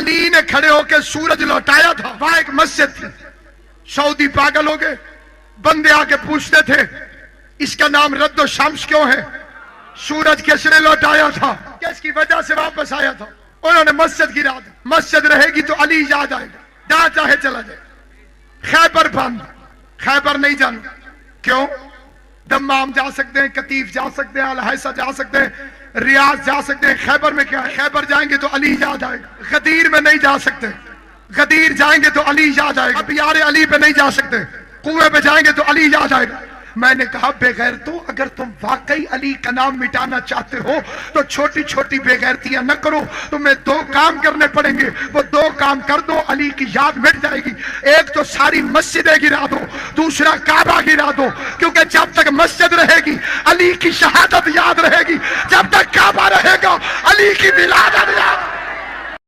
अली ने खड़े होकर सूरज लौटाया था। वहां एक मस्जिद थी। सऊदी पागल हो गए, बंदे आके पूछते थे इसका नाम रद्दो शम्स क्यों है, सूरज किसने लौटाया था, किसकी वजह से वापस आया था। उन्होंने मस्जिद गिरा दी। मस्जिद रहेगी तो अली याद आएगा, जहां चाहे चला जाए। खैबर बंद, खैबर नहीं जाना। क्यों? दम्माम जा सकते हैं, कतीफ जा सकते हैं, अल-हैसा जा सकते हैं, रियाज जा सकते हैं। खैबर में क्या है? खैबर जाएंगे तो अली याद आएगा। गदीर में नहीं जा सकते, गदीर जाएंगे तो अली याद आएगा। अब यार अली पे नहीं जा सकते, कुएं पे जाएंगे तो अली याद आएगा। मैंने कहा बेगैर तो अगर तुम वाकई अली का नाम मिटाना चाहते हो तो छोटी छोटी बेगैरतियां न करो, तुम्हें दो काम करने पड़ेंगे। वो दो काम कर दो, अली की याद मिट जाएगी। एक तो सारी मस्जिदें गिरा दो, दूसरा काबा गिरा दो, क्योंकि जब तक मस्जिद रहेगी अली की शहादत याद रहेगी, जब तक काबा रहेगा अली की विलादत याद।